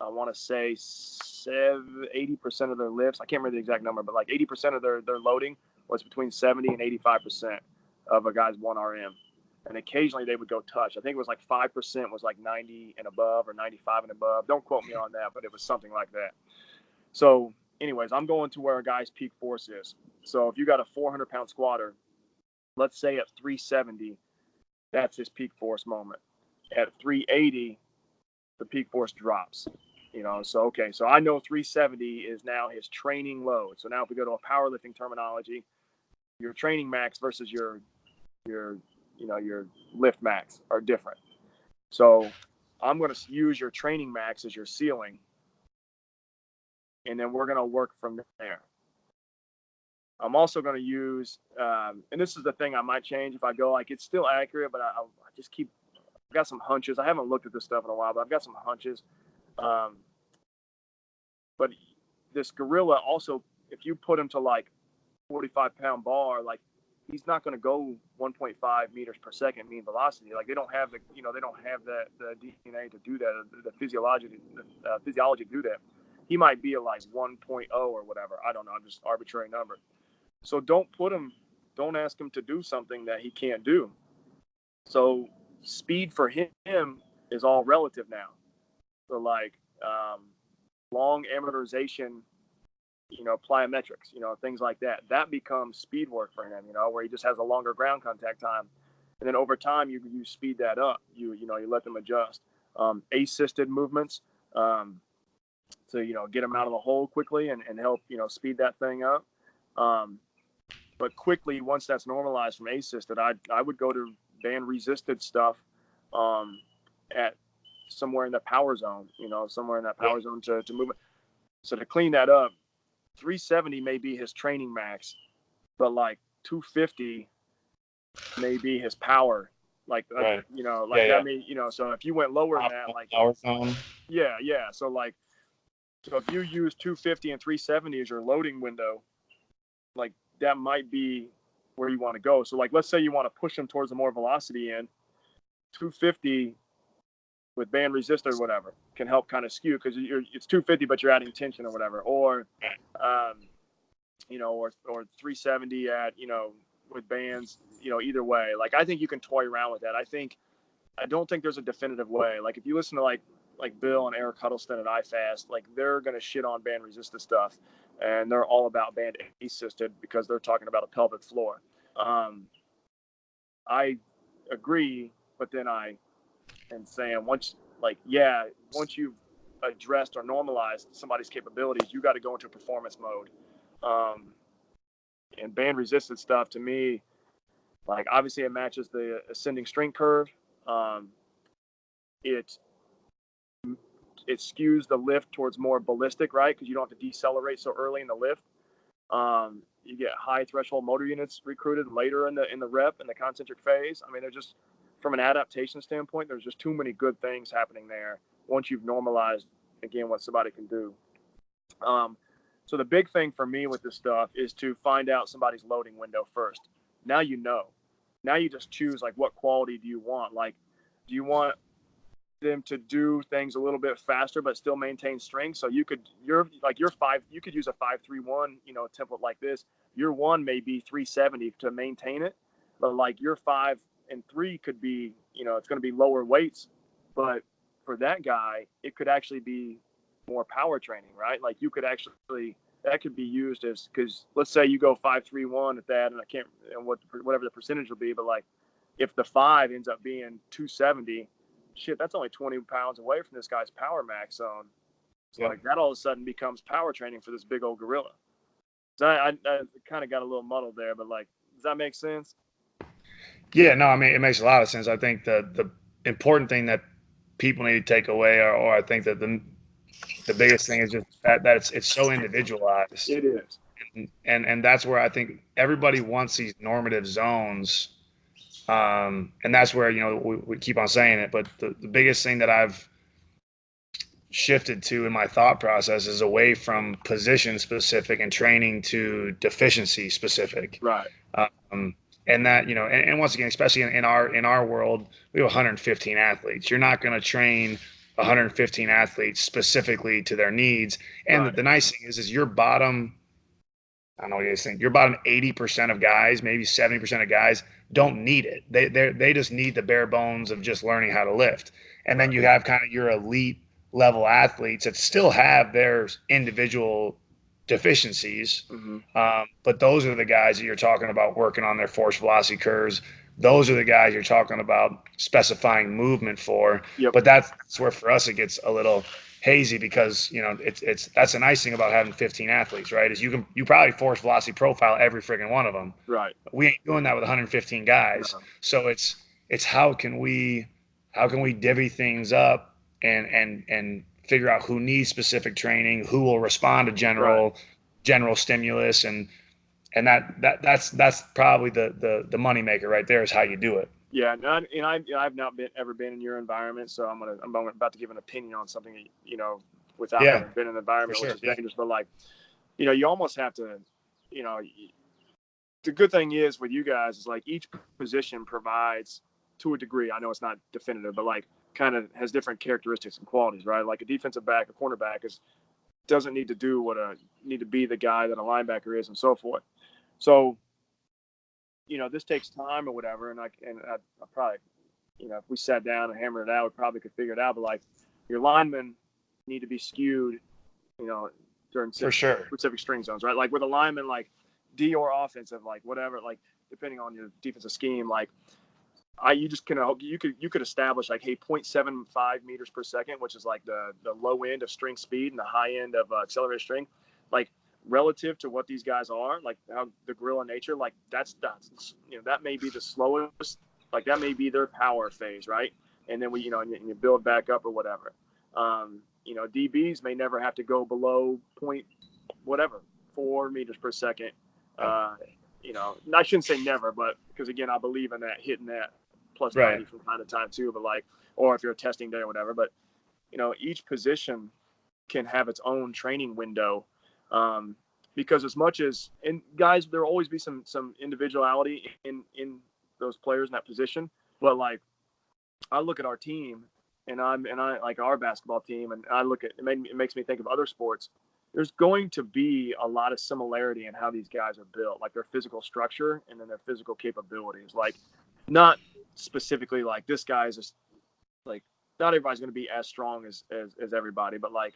I want to say 80% of their lifts. I can't remember the exact number, but like 80% of their loading was between 70 and 85% of a guy's 1 RM. And occasionally they would go touch. I think it was like 5% was like 90 and above or 95 and above. Don't quote me on that, but it was something like that. So anyways, I'm going to where a guy's peak force is. So if you got a 400-pound squatter, let's say at 370, that's his peak force moment. At 380, the peak force drops. So I know 370 is now his training load. So now if we go to a powerlifting terminology, your training max versus your lift max are different. So I'm going to use your training max as your ceiling, and then we're going to work from there. I'm also going to use, and this is the thing I might change if I go, like, it's still accurate, but I just I've got some hunches. I haven't looked at this stuff in a while, but I've got some hunches. But this gorilla also, if you put him to like 45-pound bar, like, he's not going to go 1.5 meters per second mean velocity. Like, they don't have the DNA to do that, the physiology to do that. He might be at like 1.0 or whatever. I don't know. I'm just arbitrary number. So don't ask him to do something that he can't do. So speed for him is all relative now. So like long amortization, plyometrics, things like that. That becomes speed work for him, where he just has a longer ground contact time. And then over time, you speed that up. You let them adjust. Assisted movements to, get them out of the hole quickly and help, speed that thing up. But quickly, once that's normalized from assisted, I would go to band resisted stuff at somewhere in the power zone, somewhere in that power zone to move it. So to clean that up, 370 may be his training max, but like 250 may be his power. Like, Right. that may, so if you went lower than that, like, power zone. yeah. So like So if you use 250 and 370 as your loading window, like that might be where you want to go. So like let's say you want to push them towards the more velocity end, 250 with band resist or whatever can help kind of skew because it's 250 but you're adding tension or whatever, or or 370 at with bands, either way. Like I think you can toy around with that. I don't think there's a definitive way. Like if you listen to like Bill and Eric Huddleston at iFast, like they're gonna shit on band resisted stuff, and they're all about band assisted because they're talking about a pelvic floor. I agree, but then I am saying once you've addressed or normalized somebody's capabilities, you got to go into performance mode. Um, and band resisted stuff to me, like obviously it matches the ascending strength curve. Um, it it skews the lift towards more ballistic, right? Because you don't have to decelerate so early in the lift. You get high threshold motor units recruited later in the rep in the concentric phase. I mean, they're just from an adaptation standpoint, there's just too many good things happening there once you've normalized again what somebody can do. Um, so the big thing for me with this stuff is to find out somebody's loading window first. Now you know. Now you just choose like what quality do you want? Like, do you want them to do things a little bit faster but still maintain strength? So you could use a 531 template like this. Your one may be 370 to maintain it, but like your 5 and 3 could be it's going to be lower weights, but for that guy it could actually be more power training, right? Like you could actually that could be used as, because let's say you go 531 at that, and I can't, and whatever the percentage will be, but like if the 5 ends up being 270, shit, that's only 20 pounds away from this guy's power max zone. So Yep. like that all of a sudden becomes power training for this big old gorilla. So I kind of got a little muddled there, but like, does that make sense? Yeah, no, I mean it makes a lot of sense. I think the important thing that people need to take away, or I think that the biggest thing is just that it's so individualized, It is. and that's where I think everybody wants these normative zones, and that's where we keep on saying it. But the biggest thing that I've shifted to in my thought process is away from position specific and training to deficiency specific. Right. Um, and that and once again, especially in our world, we have 115 athletes. You're not going to train 115 athletes specifically to their needs. And Right. the nice thing is your bottom, I don't know what you guys think, your bottom 80% of guys, maybe 70% of guys don't need it. They just need the bare bones of just learning how to lift. And then Right. you have kind of your elite level athletes that still have their individual deficiencies. Mm-hmm. But those are the guys that you're talking about working on their force velocity curves. Those are the guys you're talking about specifying movement for. Yep. But that's where for us it gets a little hazy because it's that's the nice thing about having 15 athletes, right? Is you probably force velocity profile every freaking one of them. Right. We ain't doing that with 115 guys. No. So it's how can we divvy things up and figure out who needs specific training, who will respond to Right. general stimulus, and that's probably the money maker right there is how you do it. Yeah, I've not ever been in your environment, so I'm about to give an opinion on something without Yeah, having been in the for environment, which sure. is dangerous. But like, you almost have to, you know, the good thing is with you guys is like each position provides to a degree. I know it's not definitive, but like kind of has different characteristics and qualities, right? Like a defensive back, a cornerback doesn't need to do what need to be the guy that a linebacker is, and so forth. So this takes time or whatever, and I probably, if we sat down and hammered it out, we probably could figure it out. But like, your linemen need to be skewed, during For sure. specific string zones, right? Like with a lineman, like D or offensive, like whatever, like depending on your defensive scheme, like you just can you could establish like, hey, 0.75 meters per second, which is like the low end of string speed and the high end of accelerated string, like relative to what these guys are, like how the gorilla nature, like that's that may be the slowest, like that may be their power phase, right? And then and you build back up or whatever. DBs may never have to go below point whatever 4 meters per second. Yeah. I shouldn't say never, but because again, I believe in that hitting that plus Right. 90 from time to time too. But like, or if you're a testing day or whatever, but each position can have its own training window. Because as much as, and guys, there will always be some individuality in those players in that position. But like, I look at our team, and I like our basketball team, and I look at it makes me think of other sports. There's going to be a lot of similarity in how these guys are built, like their physical structure and then their physical capabilities. Like, not specifically like this guy's just like, not everybody's going to be as strong as everybody, but like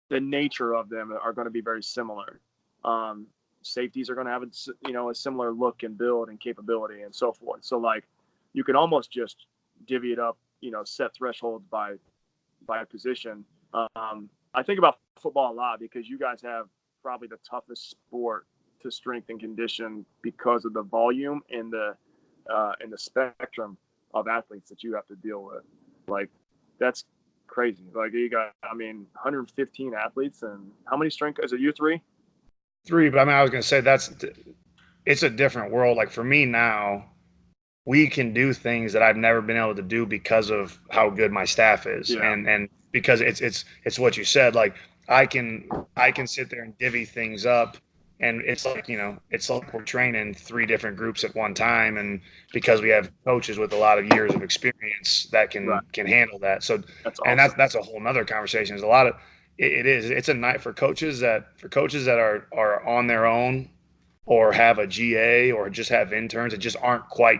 the nature of them are going to be very similar. Um, Safeties are going to have a similar look and build and capability and so forth. So like, you can almost just divvy it up, set thresholds by position. I think about football a lot because you guys have probably the toughest sport to strength and condition because of the volume and the spectrum of athletes that you have to deal with. Like, that's crazy. Like, you got, 115 athletes, and how many strength is it? You three? Three, but I was gonna say it's a different world. Like for me now, we can do things that I've never been able to do because of how good my staff is, Yeah. and because it's what you said. Like I can sit there and divvy things up, and it's like we're training three different groups at one time, and because we have coaches with a lot of years of experience that Right. can handle that. So, That's and awesome. that's a whole nother conversation. There's a lot of it's a night for coaches that are on their own or have a GA or just have interns that just aren't quite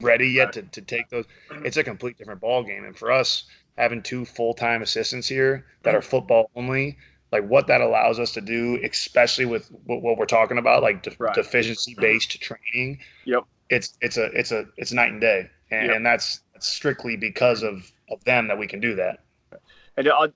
ready yet Right. to take those. It's a complete different ball game. And for us, having two full-time assistants here that are football only, like what that allows us to do, especially with what we're talking about, like Right. deficiency-based training, Yep. it's night and day, Yep. and that's strictly because of them that we can do that. And I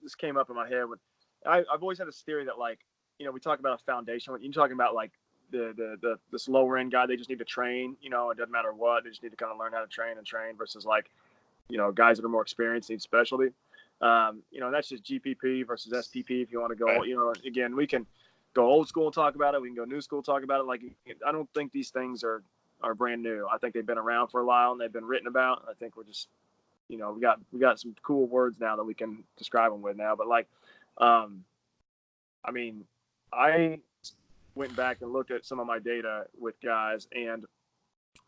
this came up in my head when I've always had this theory that, like, we talk about a foundation. When you're talking about like this lower end guy, they just need to train. It doesn't matter what, they just need to kind of learn how to train versus like, guys that are more experienced need specialty. That's just GPP versus SPP. If you want to go, Right. again, we can go old school and talk about it. We can go new school, talk about it. Like, I don't think these things are brand new. I think they've been around for a while and they've been written about. I think we're just, we got some cool words now that we can describe them with now. But like, um, I mean, I went back and looked at some of my data with guys, and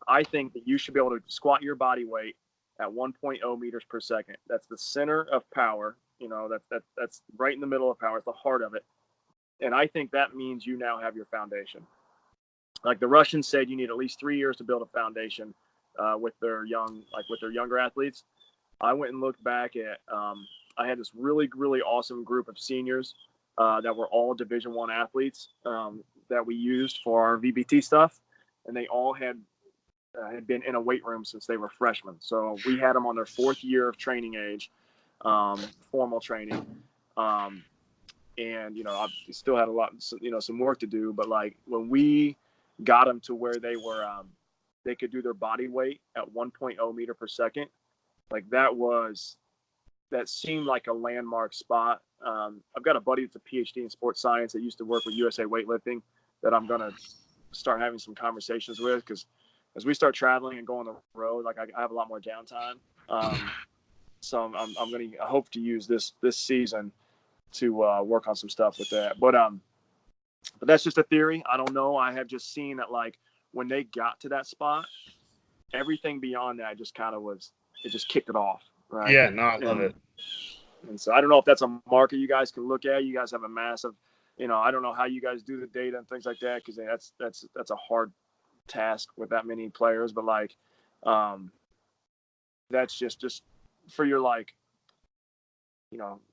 I think that you should be able to squat your body weight at 1.0 meters per second. That's the center of power. That's right in the middle of power. It's the heart of it. And I think that means you now have your foundation. Like the Russians said, you need at least 3 years to build a foundation with their younger athletes. I went and looked back at. I had this really really awesome group of seniors that were all Division I athletes that we used for our VBT stuff, and they all had been in a weight room since they were freshmen. So we had them on their fourth year of training age, formal training, and I still had a lot, some work to do. But like when we got them to where they could do their body weight at 1.0 meter per second, like that seemed like a landmark spot. I've got a buddy that's a PhD in sports science that used to work with USA Weightlifting that I'm gonna start having some conversations with, because as we start traveling and go on the road, like I have a lot more downtime. So I'm gonna I hope to use this season to work on some stuff with that. But that's just a theory. I don't know. I have just seen that, like, when they got to that spot, everything beyond that just kind of it just kicked it off, right? Yeah, no, I love And it. and so I don't know if that's a marker you guys can look at. You guys have a massive, I don't know how you guys do the data and things like that, because that's a hard task with that many players. But like, that's just for your, like,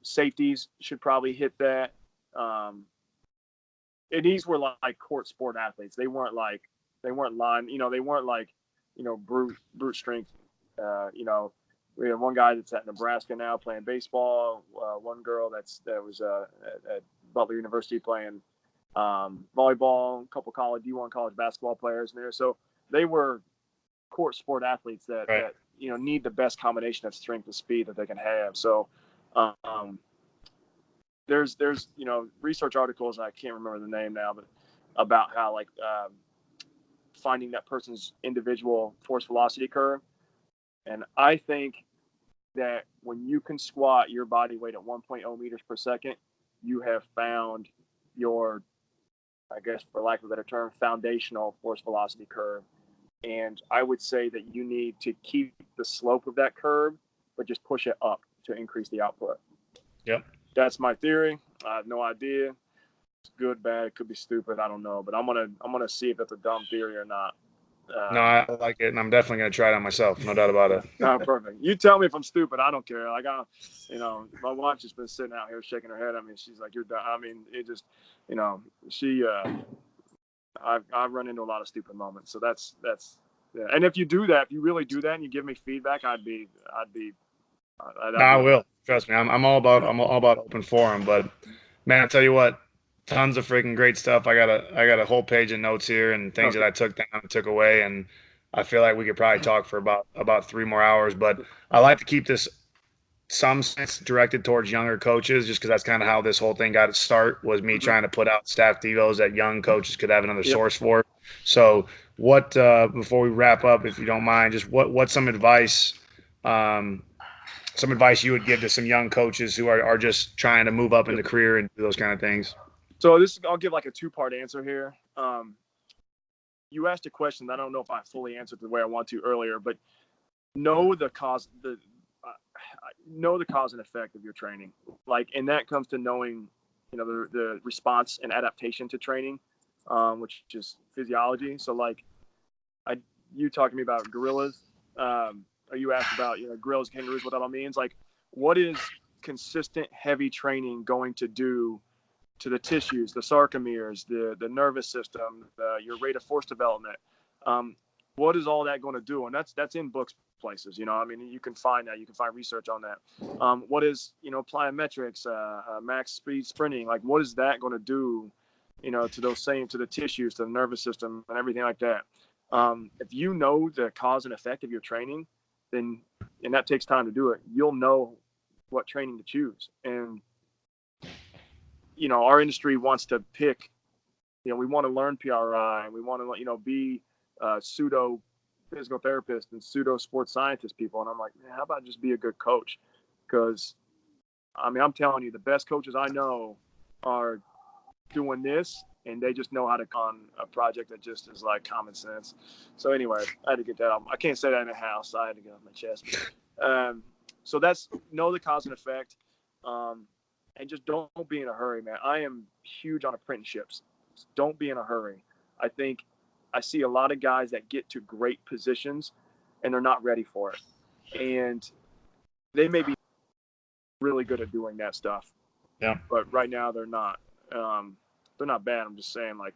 safeties should probably hit that. Um, and these were like court sport athletes. They weren't line. They weren't like, brute strength. We have one guy that's at Nebraska now playing baseball. One girl that was at Butler University playing volleyball. A couple D1 college basketball players in there. So they were court sport athletes that Right. need the best combination of strength and speed that they can have. So um, there's research articles, I can't remember the name now, but about how, like, finding that person's individual force velocity curve. And I think that when you can squat your body weight at 1.0 meters per second, you have found your, I guess, for lack of a better term, foundational force velocity curve. And I would say that you need to keep the slope of that curve, but just push it up to increase the output. Yep. That's my theory. I have no idea. It's good, bad. It could be stupid. I don't know, but I'm gonna see if it's a dumb theory or not. No, Um, I like it, and I'm definitely going to try it on myself. No doubt about it. Perfect. You tell me if I'm stupid. I don't care. Like my wife just been sitting out here shaking her head. I mean, she's like, "You're done." I mean, it just, she. I've run into a lot of stupid moments. So that's. Yeah. And if you do that, if you really do that, and you give me feedback, I'd be. No, That'd I be. will. Trust me. I'm all about open forum. But man, I tell you what, tons of freaking great stuff. I got a whole page of notes here and things that Okay. I took down and took away, and I feel like we could probably talk for about 3 more hours. But I like to keep this some sense directed towards younger coaches, just because that's kind of how this whole thing got its start. Was me Mm-hmm. trying to put out staff devos that young coaches could have another Yep. source for. So, what before we wrap up, if you don't mind, just what's um, some advice you would give to some young coaches who are just trying to move up in Yep. the career and do those kind of things? So I'll give like a two-part answer here. You asked a question that I don't know if I fully answered the way I want to earlier, but know the cause uh, know the cause and effect of your training. Like, and that comes to knowing, the response and adaptation to training, which is physiology. So like, I you talking to me about gorillas, or you asked about gorillas, kangaroos, what that all means. Like, what is consistent heavy training going to do to the tissues, the sarcomeres, the nervous system, your rate of force development? Um, what is all that going to do? And that's in books places. I mean, you can find that. You can find research on that. What is plyometrics, max speed sprinting? Like, what is that going to do? To the tissues, to the nervous system, and everything like that. If you know the cause and effect of your training, then and that takes time to do it, you'll know what training to choose. And our industry wants to pick. We want to learn PRI, and we want to be pseudo physical therapists and pseudo sports scientist people. And I'm like, man, how about just be a good coach? Because I mean, I'm telling you, the best coaches I know are doing this, and they just know how to con a project that just is like common sense. So anyway, I had to get that out. I can't say that in the house. I had to get off my chest. So that's know the cause and effect. And just don't be in a hurry, man. I am huge on apprenticeships. Don't be in a hurry. I think I see a lot of guys that get to great positions and they're not ready for it. And they may be really good at doing that stuff, Yeah. but right now they're not. They're not bad. I'm just saying, like,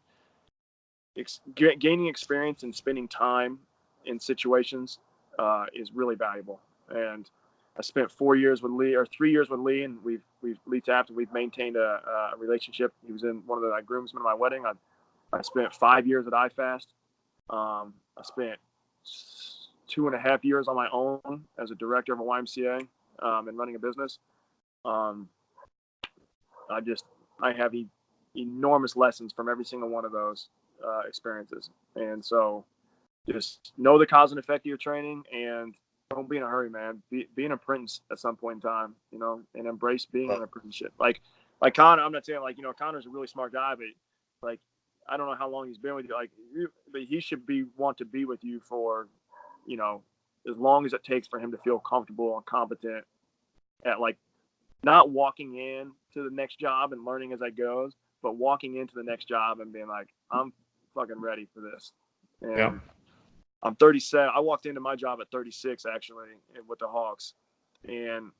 gaining experience and spending time in situations is really valuable. And I spent 4 years with Lee, or 3 years with Lee, and we've Lee Taft, and we've maintained a relationship. He was in one of the groomsmen of my wedding. I spent 5 years at IFAST. I spent 2.5 years on my own as a director of a YMCA and running a business. Um, I just I have enormous lessons from every single one of those experiences, and so just know the cause and effect of your training, and don't be in a hurry, man. Be an apprentice at some point in time, and embrace being an apprenticeship. Like Connor, I'm not saying like Connor's a really smart guy, but like I don't know how long he's been with you, but he should want to be with you for as long as it takes for him to feel comfortable and competent at like not walking in to the next job and learning as I goes, but walking into the next job and being like, I'm fucking ready for this. Yeah. And I'm 37. I walked into my job at 36 actually with the Hawks, and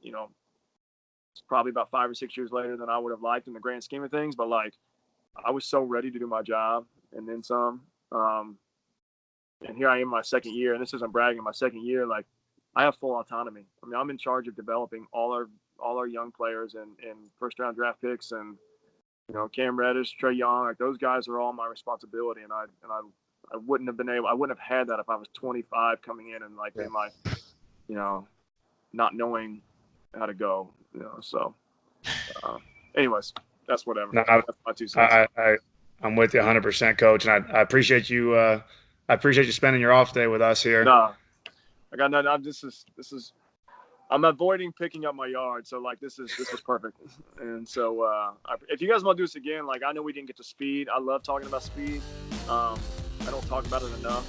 it's probably about 5 or 6 years later than I would have liked in the grand scheme of things. But like, I was so ready to do my job and then some. And here I am, my second year, and this isn't bragging. My second year, like, I have full autonomy. I mean, I'm in charge of developing all our young players and first round draft picks, and Cam Reddish, Trey Young, like those guys are all my responsibility, and I wouldn't have had that if I was 25 coming in and like being like, not knowing how to go, So, anyways, that's whatever. No, That's my 2 cents. I'm with you 100%, coach, and I appreciate you. I appreciate you spending your off day with us here. No, I got nothing. This is I'm avoiding picking up my yard, so like this was perfect. And so if you guys want to do this again, like I know we didn't get to speed. I love talking about speed. I don't talk about it enough.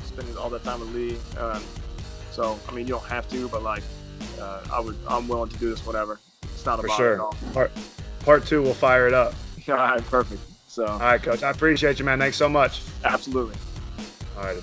Spending all that time with Lee. So I mean, you don't have to, but like I'm willing to do this whenever. It's not a For bother at sure. all. Part two, we'll fire it up. All right, perfect. So All right, Coach. I appreciate you, man. Thanks so much. absolutely. All right.